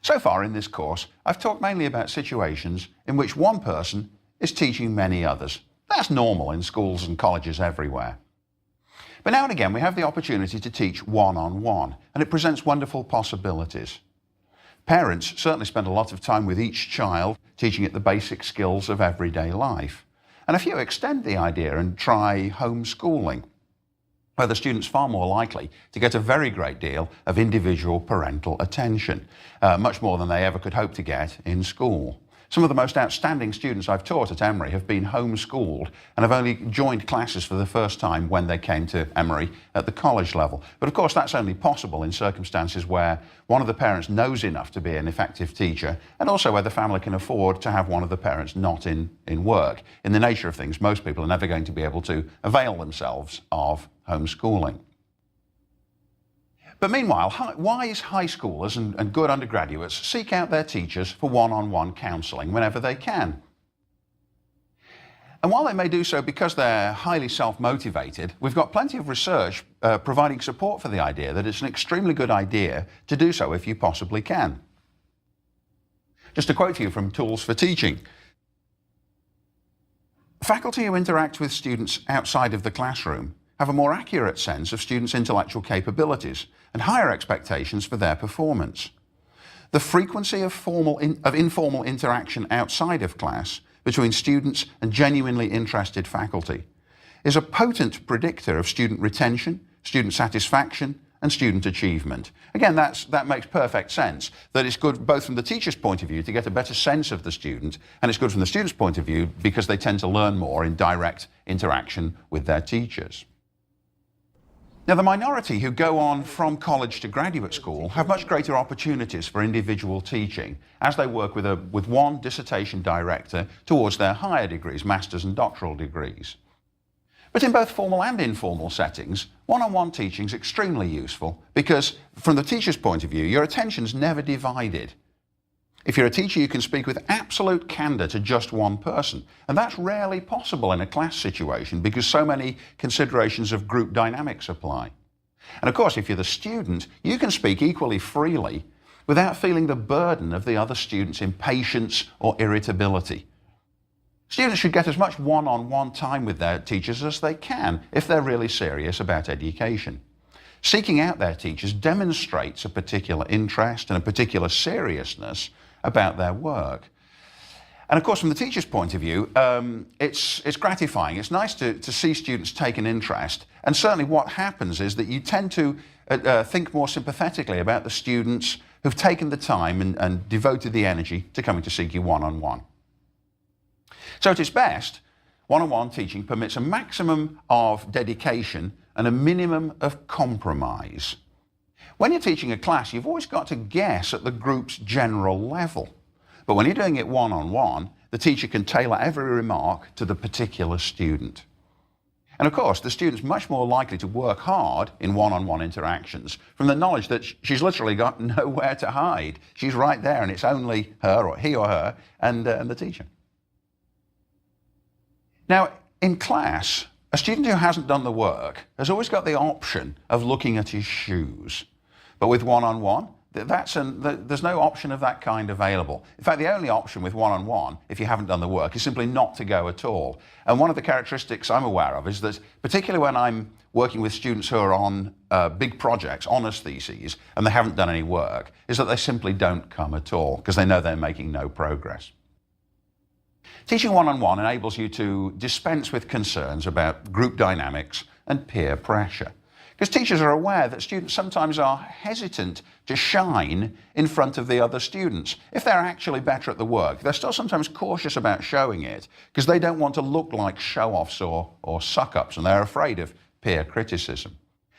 So far in this course, I've talked mainly about situations in which one person is teaching many others. That's normal in schools and colleges everywhere. But now and again we have the opportunity to teach one-on-one, and it presents wonderful possibilities. Parents certainly spend a lot of time with each child, teaching it the basic skills of everyday life. And a few extend the idea and try homeschooling, where the student's far more likely to get a very great deal of individual parental attention, much more than they ever could hope to get in school. Some of the most outstanding students I've taught at Emory have been homeschooled and have only joined classes for the first time when they came to Emory at the college level. But of course that's only possible in circumstances where one of the parents knows enough to be an effective teacher, and also where the family can afford to have one of the parents not in work. In the nature of things, most people are never going to be able to avail themselves of homeschooling. But meanwhile, wise high schoolers and good undergraduates seek out their teachers for one-on-one counselling whenever they can. And while they may do so because they're highly self-motivated, we've got plenty of research providing support for the idea that it's an extremely good idea to do so if you possibly can. Just a quote for you from Tools for Teaching. Faculty who interact with students outside of the classroom have a more accurate sense of students' intellectual capabilities and higher expectations for their performance. The frequency of informal interaction outside of class between students and genuinely interested faculty is a potent predictor of student retention, student satisfaction, and student achievement. Again, that makes perfect sense, that it's good both from the teacher's point of view to get a better sense of the student, and it's good from the student's point of view because they tend to learn more in direct interaction with their teachers. Now, the minority who go on from college to graduate school have much greater opportunities for individual teaching as they work with one dissertation director towards their higher degrees, master's and doctoral degrees. But in both formal and informal settings, one-on-one teaching is extremely useful because, from the teacher's point of view, your attention's never divided. If you're a teacher, you can speak with absolute candour to just one person, and that's rarely possible in a class situation because so many considerations of group dynamics apply. And of course, if you're the student, you can speak equally freely without feeling the burden of the other student's impatience or irritability. Students should get as much one-on-one time with their teachers as they can if they're really serious about education. Seeking out their teachers demonstrates a particular interest and a particular seriousness about their work. And of course, from the teacher's point of view, it's gratifying. It's nice to see students take an interest. And certainly what happens is that you tend to think more sympathetically about the students who've taken the time and devoted the energy to coming to seek you one-on-one. So at its best, one-on-one teaching permits a maximum of dedication and a minimum of compromise. When you're teaching a class, you've always got to guess at the group's general level. But when you're doing it one-on-one, the teacher can tailor every remark to the particular student. And of course, the student's much more likely to work hard in one-on-one interactions from the knowledge that she's literally got nowhere to hide. She's right there, and it's only her or he or her and the teacher. Now, in class, a student who hasn't done the work has always got the option of looking at his shoes. But with one-on-one, there's no option of that kind available. In fact, the only option with one-on-one, if you haven't done the work, is simply not to go at all. And one of the characteristics I'm aware of is that, particularly when I'm working with students who are on big projects, honours theses, and they haven't done any work, is that they simply don't come at all because they know they're making no progress. Teaching one-on-one enables you to dispense with concerns about group dynamics and peer pressure. Because teachers are aware that students sometimes are hesitant to shine in front of the other students. If they're actually better at the work, they're still sometimes cautious about showing it because they don't want to look like show-offs or suck-ups, and they're afraid of peer criticism.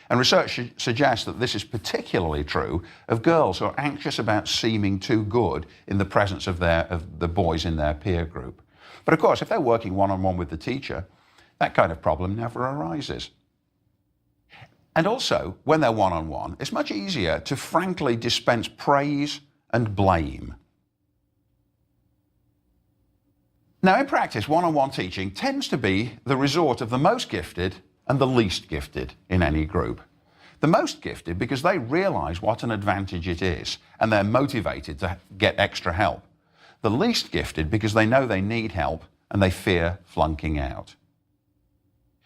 And research suggests that this is particularly true of girls who are anxious about seeming too good in the presence of the boys in their peer group. But of course, if they're working one-on-one with the teacher, that kind of problem never arises. And also, when they're one-on-one, it's much easier to frankly dispense praise and blame. Now, in practice, one-on-one teaching tends to be the resort of the most gifted and the least gifted in any group. The most gifted because they realise what an advantage it is and they're motivated to get extra help. The least gifted because they know they need help and they fear flunking out.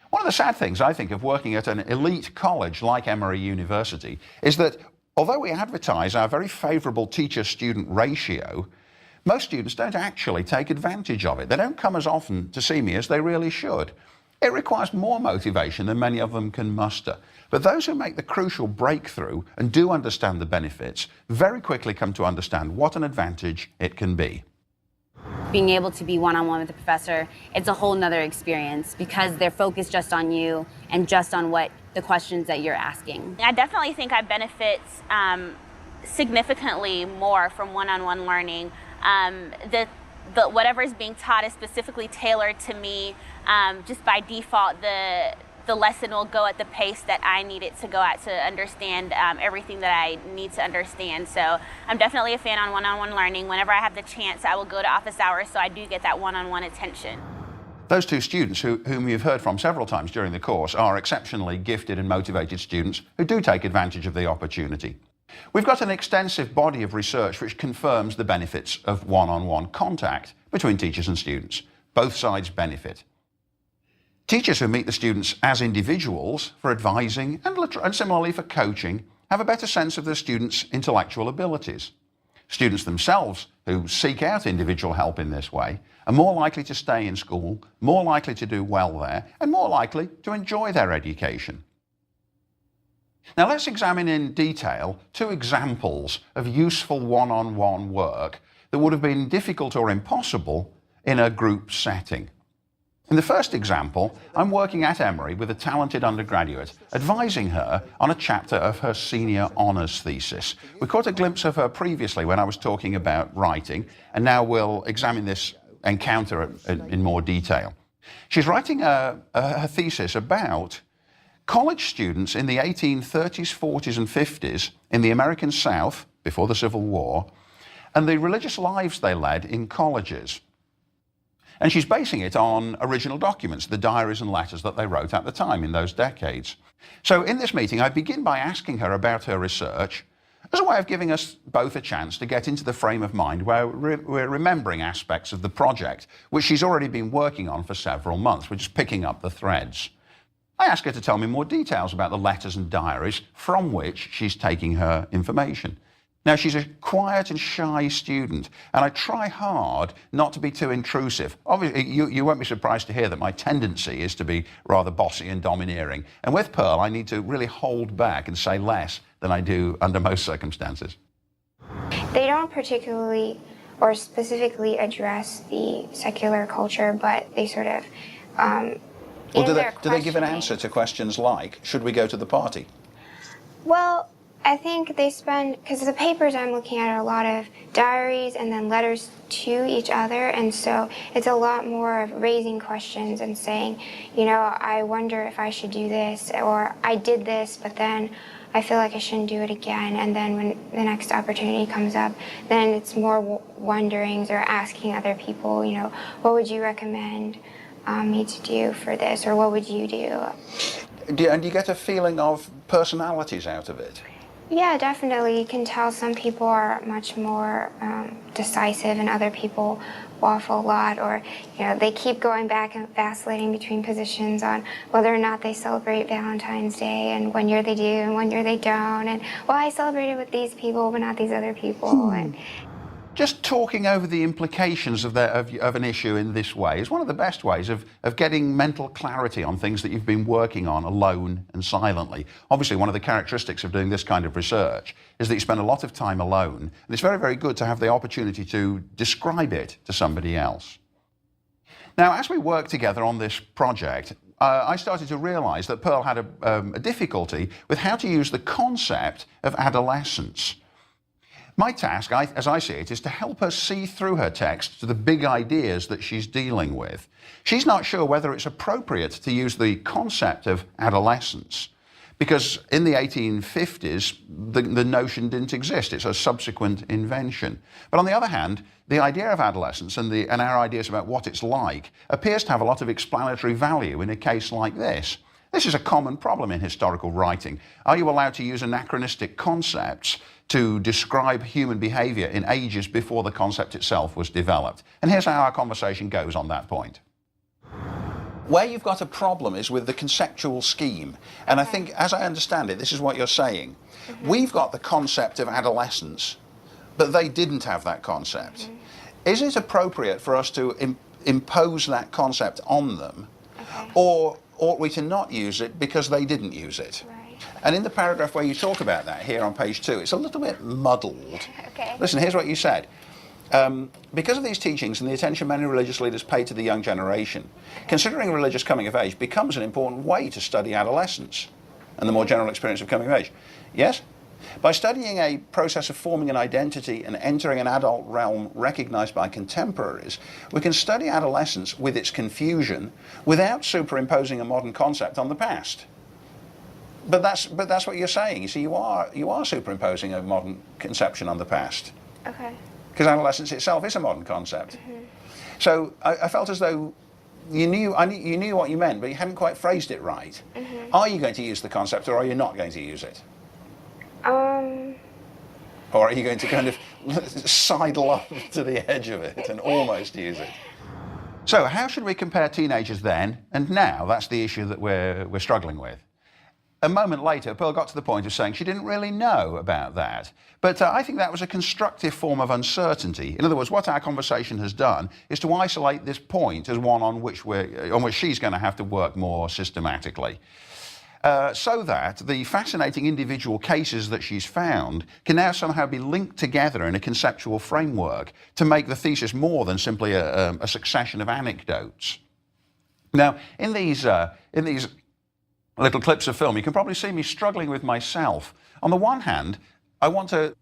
One of the sad things, I think, of working at an elite college like Emory University is that although we advertise our very favourable teacher-student ratio, most students don't actually take advantage of it. They don't come as often to see me as they really should. It requires more motivation than many of them can muster. But those who make the crucial breakthrough and do understand the benefits very quickly come to understand what an advantage it can be. Being able to be one-on-one with the professor, it's a whole nother experience because they're focused just on you and just on what the questions that you're asking. I definitely think I benefit significantly more from one-on-one learning. Whatever is being taught is specifically tailored to me. Just by default, the lesson will go at the pace that I need it to go at to understand everything that I need to understand. So I'm definitely a fan on one-on-one learning. Whenever I have the chance, I will go to office hours so I do get that one-on-one attention. Those two students whom you've heard from several times during the course are exceptionally gifted and motivated students who do take advantage of the opportunity. We've got an extensive body of research which confirms the benefits of one-on-one contact between teachers and students. Both sides benefit. Teachers who meet the students as individuals for advising and similarly for coaching have a better sense of the students' intellectual abilities. Students themselves who seek out individual help in this way are more likely to stay in school, more likely to do well there, and more likely to enjoy their education. Now let's examine in detail two examples of useful one-on-one work that would have been difficult or impossible in a group setting. In the first example, I'm working at Emory with a talented undergraduate, advising her on a chapter of her senior honours thesis. We caught a glimpse of her previously when I was talking about writing, and now we'll examine this encounter in more detail. She's writing her thesis about college students in the 1830s, 40s and 50s in the American South, before the Civil War, and the religious lives they led in colleges. And she's basing it on original documents, the diaries and letters that they wrote at the time in those decades. So in this meeting, I begin by asking her about her research as a way of giving us both a chance to get into the frame of mind where we're remembering aspects of the project, which she's already been working on for several months. We're just picking up the threads. I ask her to tell me more details about the letters and diaries from which she's taking her information. Now, she's a quiet and shy student, and I try hard not to be too intrusive. Obviously, you won't be surprised to hear that my tendency is to be rather bossy and domineering. And with Pearl, I need to really hold back and say less than I do under most circumstances. They don't particularly or specifically address the secular culture, but they sort of, Well, do they give an answer to questions like, should we go to the party? Well, I think they spend, because the papers I'm looking at are a lot of diaries and then letters to each other, and so it's a lot more of raising questions and saying, you know, I wonder if I should do this, or I did this, but then I feel like I shouldn't do it again, and then when the next opportunity comes up, then it's more wonderings or asking other people, you know, what would you recommend me to do for this, or what would you do? And do you get a feeling of personalities out of it? Yeah, definitely. You can tell some people are much more decisive and other people waffle a lot, or, you know, they keep going back and vacillating between positions on whether or not they celebrate Valentine's Day and one year they do and one year they don't, and, well, I celebrated with these people but not these other people. And just talking over the implications of an issue in this way is one of the best ways of getting mental clarity on things that you've been working on alone and silently. Obviously, one of the characteristics of doing this kind of research is that you spend a lot of time alone, and it's very, very good to have the opportunity to describe it to somebody else. Now, as we work together on this project, I started to realize that Pearl had a difficulty with how to use the concept of adolescence. My task, as I see it, is to help her see through her text to the big ideas that she's dealing with. She's not sure whether it's appropriate to use the concept of adolescence, because in the 1850s, the notion didn't exist. It's a subsequent invention. But on the other hand, the idea of adolescence and our ideas about what it's like appears to have a lot of explanatory value in a case like this. This is a common problem in historical writing. Are you allowed to use anachronistic concepts to describe human behavior in ages before the concept itself was developed? And here's how our conversation goes on that point. Where you've got a problem is with the conceptual scheme. And I think, as I understand it, this is what you're saying. We've got the concept of adolescence, but they didn't have that concept. Is it appropriate for us to impose that concept on them, or ought we to not use it because they didn't use it? Right. And in the paragraph where you talk about that, here on page 2, it's a little bit muddled. Okay. Listen, here's what you said. Because of these teachings and the attention many religious leaders pay to the young generation, considering religious coming of age becomes an important way to study adolescence and the more general experience of coming of age. Yes? By studying a process of forming an identity and entering an adult realm recognized by contemporaries, we can study adolescence with its confusion without superimposing a modern concept on the past. But that's what you're saying. You see, you are superimposing a modern conception on the past. Okay. Because adolescence itself is a modern concept. So I felt as though you knew what you meant, but you hadn't quite phrased it right. Are you going to use the concept, or are you not going to use it? Or are you going to kind of sidle up to the edge of it and almost use it? So how should we compare teenagers then and now? That's the issue that we're struggling with. A moment later, Pearl got to the point of saying she didn't really know about that. But I think that was a constructive form of uncertainty. In other words, what our conversation has done is to isolate this point as one on which she's going to have to work more systematically. So that the fascinating individual cases that she's found can now somehow be linked together in a conceptual framework to make the thesis more than simply a succession of anecdotes. Now, in these little clips of film, you can probably see me struggling with myself. On the one hand, I want to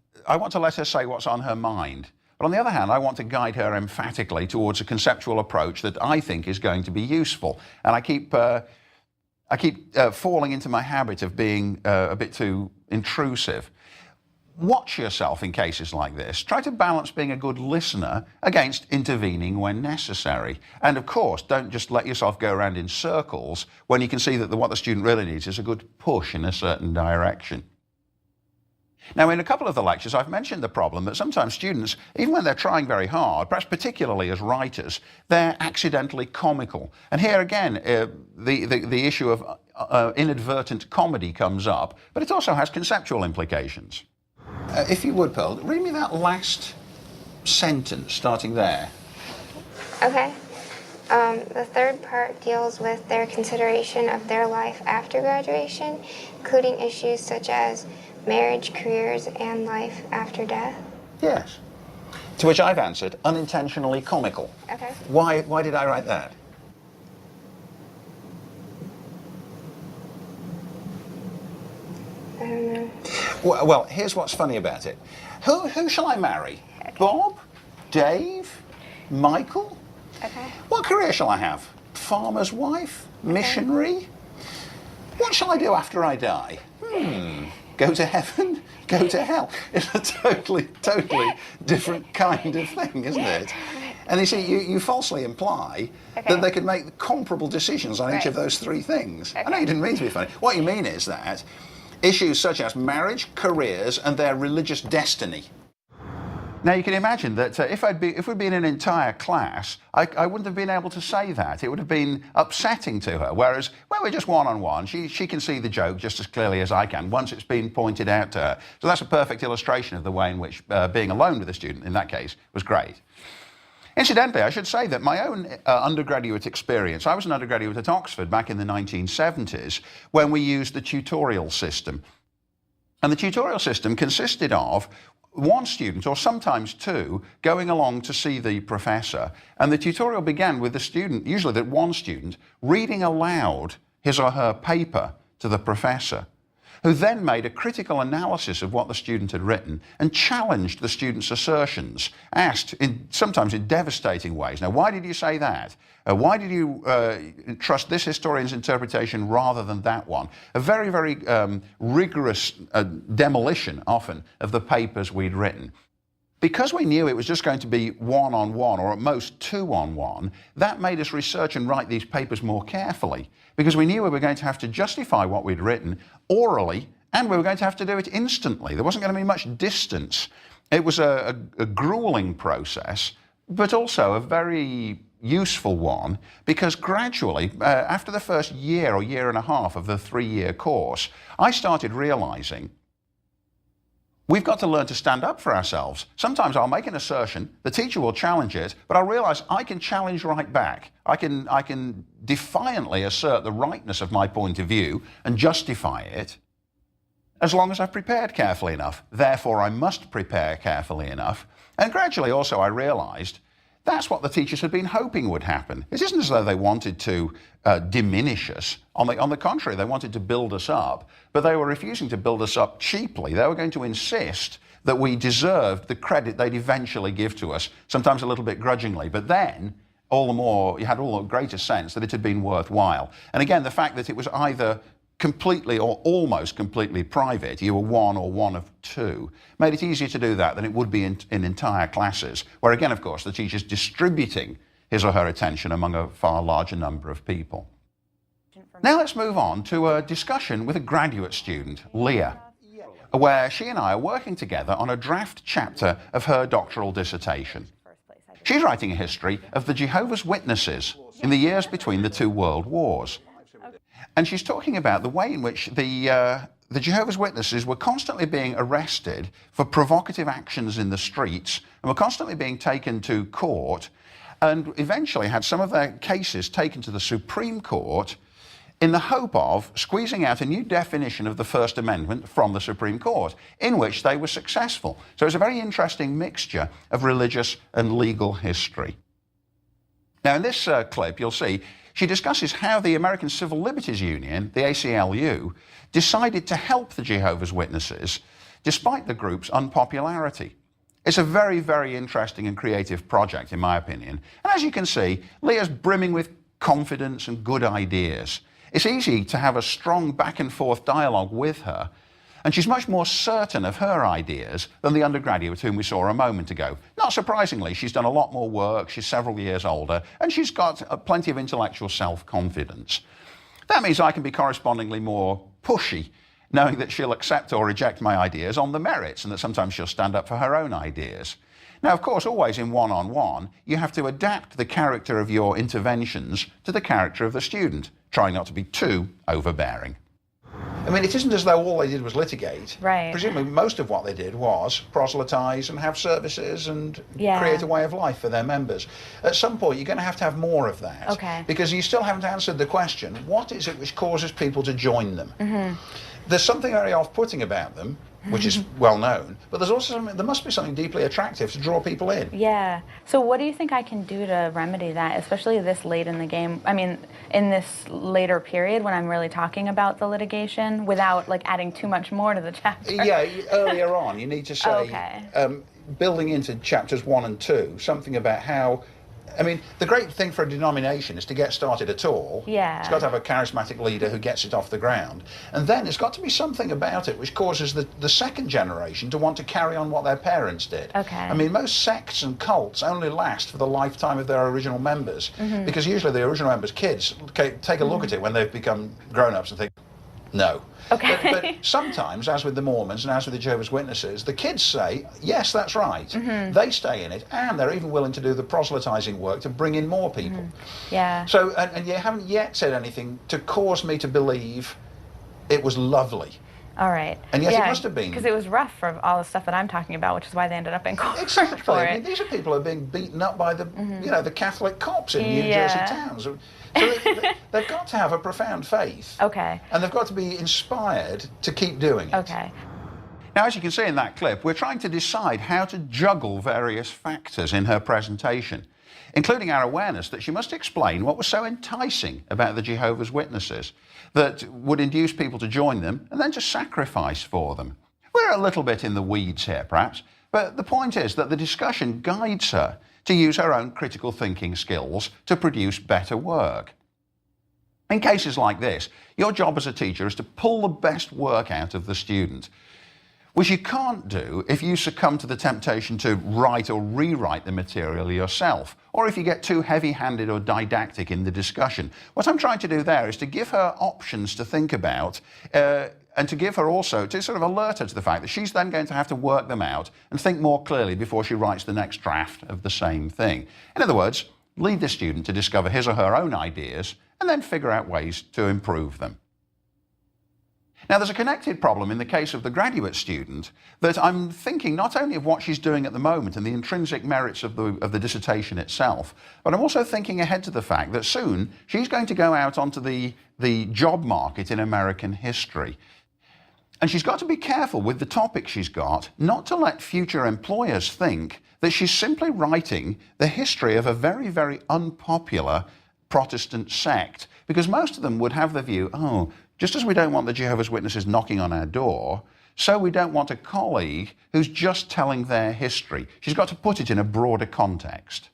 let her say what's on her mind. But on the other hand, I want to guide her emphatically towards a conceptual approach that I think is going to be useful. And I keep falling into my habit of being a bit too intrusive. Watch yourself in cases like this. Try to balance being a good listener against intervening when necessary. And of course, don't just let yourself go around in circles when you can see that what the student really needs is a good push in a certain direction. Now, in a couple of the lectures, I've mentioned the problem that sometimes students, even when they're trying very hard, perhaps particularly as writers, they're accidentally comical. And here again, the issue of inadvertent comedy comes up, but it also has conceptual implications. If you would, Pearl, read me that last sentence, starting there. Okay. The third part deals with their consideration of their life after graduation, including issues such as marriage, careers, and life after death. Yes. To which I've answered, unintentionally comical. Okay. Why did I write that? I don't know. Well, here's what's funny about it. Who shall I marry? Okay. Bob? Dave? Michael? Okay. What career shall I have? Farmer's wife? Missionary? What shall I do after I die? Go to heaven? Go to hell? It's a totally different kind of thing, isn't it? And you see, you falsely imply that they could make comparable decisions on each of those three things. I know you didn't mean to be funny. What you mean is that issues such as marriage, careers, and their religious destiny. Now, you can imagine that if we'd been an entire class, I wouldn't have been able to say that. It would have been upsetting to her. Whereas when we're just one-on-one, she can see the joke just as clearly as I can once it's been pointed out to her. So that's a perfect illustration of the way in which being alone with a student, in that case, was great. Incidentally, I should say that my own undergraduate experience, I was an undergraduate at Oxford back in the 1970s when we used the tutorial system. And the tutorial system consisted of one student, or sometimes two, going along to see the professor. And the tutorial began with the student, usually that one student, reading aloud his or her paper to the professor, who then made a critical analysis of what the student had written and challenged the student's assertions, asked sometimes in devastating ways. Now, why did you say that? Why did you trust this historian's interpretation rather than that one? A very, very rigorous demolition, often, of the papers we'd written. Because we knew it was just going to be one-on-one or at most two-on-one, that made us research and write these papers more carefully, because we knew we were going to have to justify what we'd written orally, and we were going to have to do it instantly. There wasn't going to be much distance. It was a grueling process, but also a very useful one, because gradually, after the first year or year and a half of the 3-year course, I started realizing we've got to learn to stand up for ourselves. Sometimes I'll make an assertion, the teacher will challenge it, but I'll realize I can challenge right back. I can defiantly assert the rightness of my point of view and justify it, as long as I've prepared carefully enough. Therefore, I must prepare carefully enough. And gradually also I realized that's what the teachers had been hoping would happen. It isn't as though they wanted to diminish us. On the contrary, they wanted to build us up, but they were refusing to build us up cheaply. They were going to insist that we deserved the credit they'd eventually give to us, sometimes a little bit grudgingly, but then all the more, you had all the greater sense that it had been worthwhile. And again, the fact that it was either completely or almost completely private, you were one or one of two, made it easier to do that than it would be in entire classes, where again, of course, the teacher's distributing his or her attention among a far larger number of people. Now let's move on to a discussion with a graduate student, Leah, where she and I are working together on a draft chapter of her doctoral dissertation. She's writing a history of the Jehovah's Witnesses in the years between the 2 world wars. And she's talking about the way in which the Jehovah's Witnesses were constantly being arrested for provocative actions in the streets and were constantly being taken to court, and eventually had some of their cases taken to the Supreme Court in the hope of squeezing out a new definition of the First Amendment from the Supreme Court, in which they were successful. So it's a very interesting mixture of religious and legal history. Now in this clip, you'll see she discusses how the American Civil Liberties Union, the ACLU, decided to help the Jehovah's Witnesses despite the group's unpopularity. It's a very, very interesting and creative project, in my opinion. And as you can see, Leah's brimming with confidence and good ideas. It's easy to have a strong back and forth dialogue with her, and she's much more certain of her ideas than the undergraduate whom we saw a moment ago. Not surprisingly, she's done a lot more work, she's several years older, and she's got plenty of intellectual self-confidence. That means I can be correspondingly more pushy, knowing that she'll accept or reject my ideas on the merits, and that sometimes she'll stand up for her own ideas. Now, of course, always in one-on-one, you have to adapt the character of your interventions to the character of the student, trying not to be too overbearing. I mean, it isn't as though all they did was litigate. Right. Presumably, most of what they did was proselytise and have services and create a way of life for their members. At some point, you're going to have more of that. Okay. Because you still haven't answered the question, what is it which causes people to join them? Mm-hmm. There's something very off-putting about them, which is well known, but there's also there must be something deeply attractive to draw people in. Yeah. So what do you think I can do to remedy that, especially this late in the game? I mean, in this later period when I'm really talking about the litigation without like adding too much more to the chapter? Yeah, earlier on you need to say, building into chapters 1 and 2, something about how, I mean, the great thing for a denomination is to get started at all. Yeah. It's got to have a charismatic leader who gets it off the ground. And then it's got to be something about it which causes the second generation to want to carry on what their parents did. Okay. I mean, most sects and cults only last for the lifetime of their original members, because usually the original members' kids take a look at it when they've become grown-ups and think, no. Okay. But sometimes, as with the Mormons and as with the Jehovah's Witnesses, the kids say, yes, that's right. They stay in it, and they're even willing to do the proselytizing work to bring in more people. Yeah. So, and you haven't yet said anything to cause me to believe it was lovely. All right. And yet it must have been. Because it was rough for all the stuff that I'm talking about, which is why they ended up in court Exactly. for I it. mean, these are people who are being beaten up by the, the Catholic cops in New Jersey towns. So they've got to have a profound faith. Okay. And they've got to be inspired to keep doing it. Okay. Now, as you can see in that clip, we're trying to decide how to juggle various factors in her presentation, including our awareness that she must explain what was so enticing about the Jehovah's Witnesses that would induce people to join them and then to sacrifice for them. We're a little bit in the weeds here, perhaps, but the point is that the discussion guides her to use her own critical thinking skills to produce better work. In cases like this, your job as a teacher is to pull the best work out of the student. which you can't do if you succumb to the temptation to write or rewrite the material yourself, or if you get too heavy-handed or didactic in the discussion. What I'm trying to do there is to give her options to think about, and to give her also, to sort of alert her to the fact that she's then going to have to work them out and think more clearly before she writes the next draft of the same thing. In other words, lead the student to discover his or her own ideas and then figure out ways to improve them. Now, there's a connected problem in the case of the graduate student that I'm thinking not only of what she's doing at the moment and the intrinsic merits of the dissertation itself, but I'm also thinking ahead to the fact that soon she's going to go out onto the job market in American history. And she's got to be careful with the topic she's got not to let future employers think that she's simply writing the history of a very, very unpopular Protestant sect, because most of them would have the view, oh, just as we don't want the Jehovah's Witnesses knocking on our door, so we don't want a colleague who's just telling their history. She's got to put it in a broader context.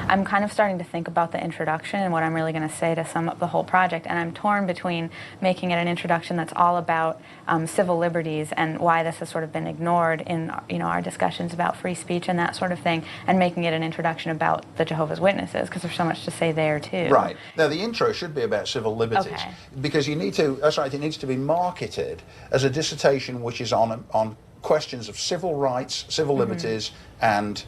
I'm kind of starting to think about the introduction and what I'm really going to say to sum up the whole project, and I'm torn between making it an introduction that's all about civil liberties and why this has sort of been ignored in our discussions about free speech and that sort of thing, and making it an introduction about the Jehovah's Witnesses, because there's so much to say there too. Right. Now the intro should be about civil liberties, Okay. because you need to, that's right, it needs to be marketed as a dissertation which is on questions of civil rights, civil liberties, and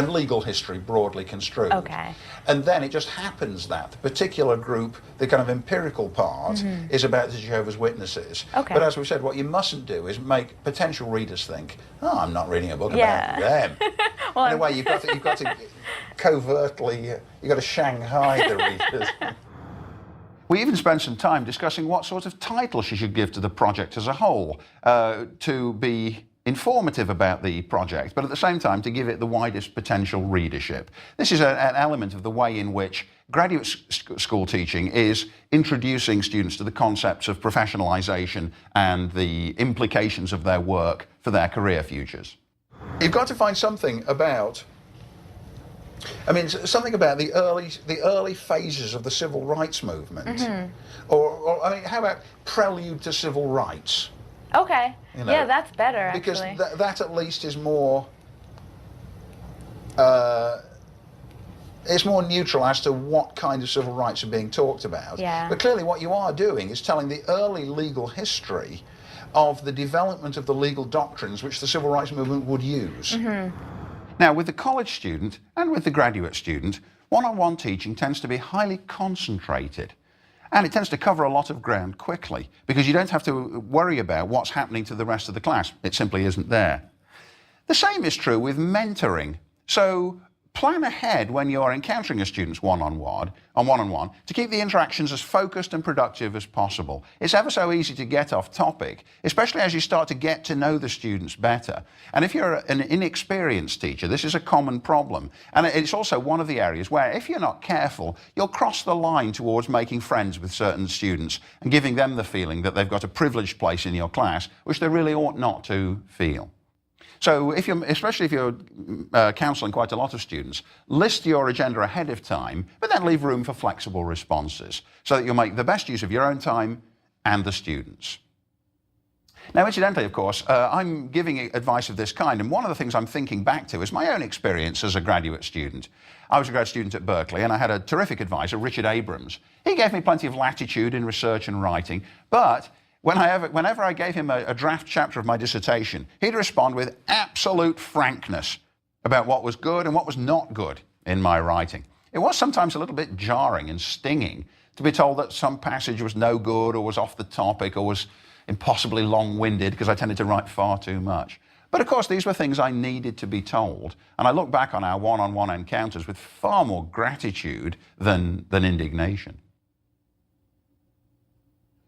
legal history broadly construed. Okay. And then it just happens that the particular group, the kind of empirical part, is about the Jehovah's Witnesses. Okay. But as we said, what you mustn't do is make potential readers think, oh, I'm not reading a book Yeah. about them. Well, In a way, you've got to covertly, you've got to Shanghai the readers. We even spent some time discussing what sort of title she should give to the project as a whole, to be informative about the project, but at the same time to give it the widest potential readership. This is an element of the way in which graduate school teaching is introducing students to the concepts of professionalization and the implications of their work for their career futures. You've got to find something about, something about the early phases of the civil rights movement, or how about Prelude to Civil Rights? Okay. You know, yeah, that's better, because actually. that at least is more it's more neutral as to what kind of civil rights are being talked about. Yeah. But clearly what you are doing is telling the early legal history of the development of the legal doctrines which the civil rights movement would use. Now, with the college student and with the graduate student, one-on-one teaching tends to be highly concentrated. And it tends to cover a lot of ground quickly, because you don't have to worry about what's happening to the rest of the class. It simply isn't there. The same is true with mentoring. So plan ahead when you're encountering a student one-on-one to keep the interactions as focused and productive as possible. It's ever so easy to get off topic, especially as you start to get to know the students better. And if you're an inexperienced teacher, this is a common problem. And it's also one of the areas where, if you're not careful, you'll cross the line towards making friends with certain students and giving them the feeling that they've got a privileged place in your class, which they really ought not to feel. So especially if you're counselling quite a lot of students, list your agenda ahead of time, but then leave room for flexible responses so that you'll make the best use of your own time and the students. Now, incidentally, of course, I'm giving advice of this kind, and one of the things I'm thinking back to is my own experience as a graduate student. I was a grad student at Berkeley, and I had a terrific advisor, Richard Abrams. He gave me plenty of latitude in research and writing, but whenever I gave him a draft chapter of my dissertation, he'd respond with absolute frankness about what was good and what was not good in my writing. It was sometimes a little bit jarring and stinging to be told that some passage was no good or was off the topic or was impossibly long-winded, because I tended to write far too much. But of course, these were things I needed to be told, and I look back on our one-on-one encounters with far more gratitude than indignation.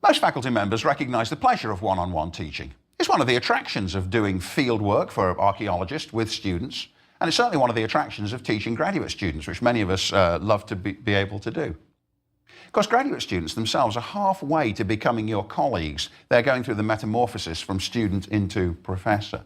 Most faculty members recognise the pleasure of one-on-one teaching. It's one of the attractions of doing field work for archaeologists with students, and it's certainly one of the attractions of teaching graduate students, which many of us love to be able to do. Of course, graduate students themselves are halfway to becoming your colleagues. They're going through the metamorphosis from student into professor.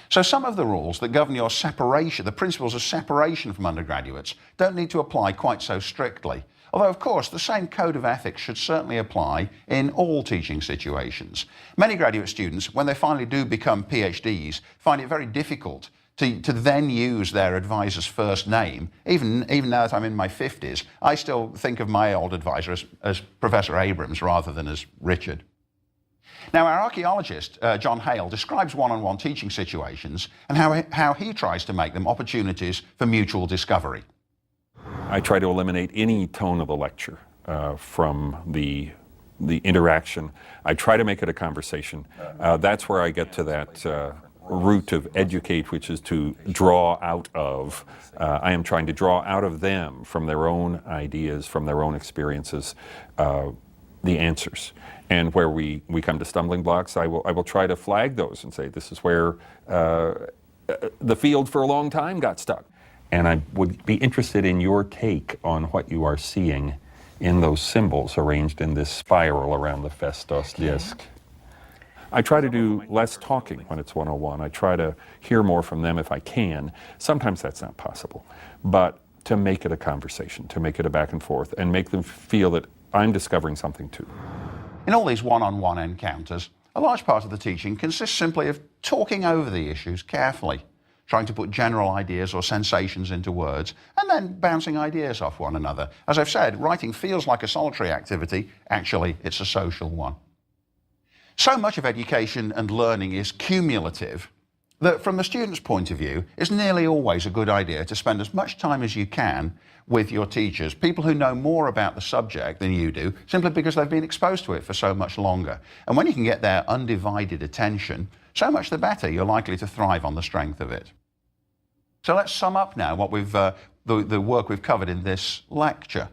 So some of the rules that govern your separation, the principles of separation from undergraduates, don't need to apply quite so strictly. Although, of course, the same code of ethics should certainly apply in all teaching situations. Many graduate students, when they finally do become PhDs, find it very difficult to then use their advisor's first name. Even now that I'm in my 50s, I still think of my old advisor as Professor Abrams rather than as Richard. Now, our archaeologist, John Hale, describes one-on-one teaching situations and how he tries to make them opportunities for mutual discovery. I try to eliminate any tone of the lecture from the interaction. I try to make it a conversation. That's where I get to that root of educate, which is to draw out of. I am trying to draw out of them, from their own ideas, from their own experiences, the answers. And where we come to stumbling blocks, I will try to flag those and say, this is where the field for a long time got stuck. And I would be interested in your take on what you are seeing in those symbols arranged in this spiral around the Festos disc. I try to do less talking when it's one-on-one. I try to hear more from them if I can. Sometimes that's not possible. But to make it a conversation, to make it a back and forth, and make them feel that I'm discovering something too. In all these one-on-one encounters, a large part of the teaching consists simply of talking over the issues carefully, trying to put general ideas or sensations into words, and then bouncing ideas off one another. As I've said, writing feels like a solitary activity. Actually, it's a social one. So much of education and learning is cumulative that from the student's point of view, it's nearly always a good idea to spend as much time as you can with your teachers, people who know more about the subject than you do, simply because they've been exposed to it for so much longer. And when you can get their undivided attention, so much the better. You're likely to thrive on the strength of it. So let's sum up now what the work we've covered in this lecture.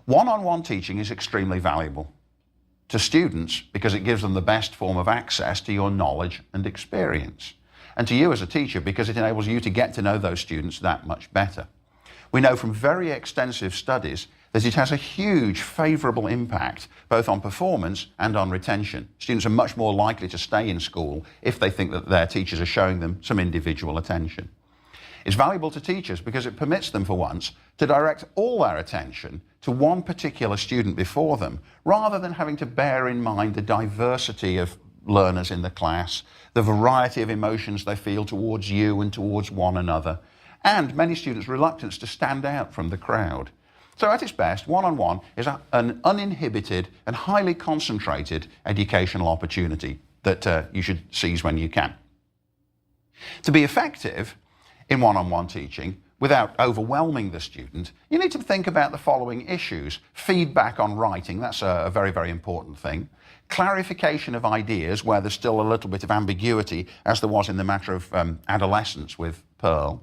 One-on-one teaching is extremely valuable to students because it gives them the best form of access to your knowledge and experience. And to you as a teacher because it enables you to get to know those students that much better. We know from very extensive studies that it has a huge favourable impact both on performance and on retention. Students are much more likely to stay in school if they think that their teachers are showing them some individual attention. It's valuable to teachers because it permits them for once to direct all their attention to one particular student before them, rather than having to bear in mind the diversity of learners in the class, the variety of emotions they feel towards you and towards one another, and many students' reluctance to stand out from the crowd. So at its best, one-on-one is an uninhibited and highly concentrated educational opportunity that you should seize when you can. To be effective in one-on-one teaching, without overwhelming the student, you need to think about the following issues. Feedback on writing, that's a very, very important thing. Clarification of ideas where there's still a little bit of ambiguity, as there was in the matter of adolescence with Pearl.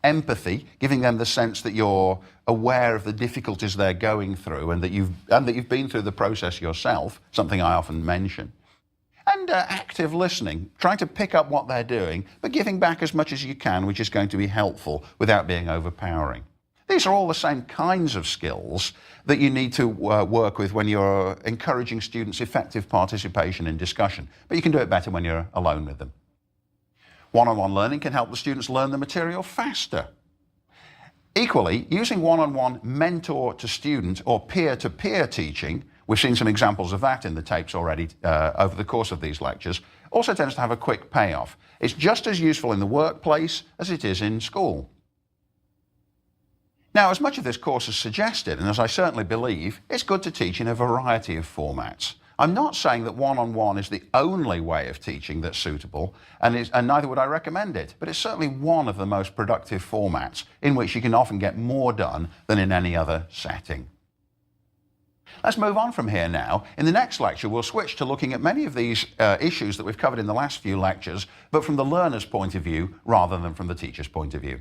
Empathy, giving them the sense that you're aware of the difficulties they're going through and that you've been through the process yourself, something I often mention. And active listening, trying to pick up what they're doing, but giving back as much as you can, which is going to be helpful without being overpowering. These are all the same kinds of skills that you need to work with when you're encouraging students' effective participation in discussion, but you can do it better when you're alone with them. One-on-one learning can help the students learn the material faster. Equally, using one-on-one mentor-to-student or peer-to-peer teaching, we've seen some examples of that in the tapes already over the course of these lectures, also tends to have a quick payoff. It's just as useful in the workplace as it is in school. Now, as much of this course has suggested, and as I certainly believe, it's good to teach in a variety of formats. I'm not saying that one-on-one is the only way of teaching that's suitable, and neither would I recommend it, but it's certainly one of the most productive formats in which you can often get more done than in any other setting. Let's move on from here now. In the next lecture, we'll switch to looking at many of these issues that we've covered in the last few lectures, but from the learner's point of view rather than from the teacher's point of view.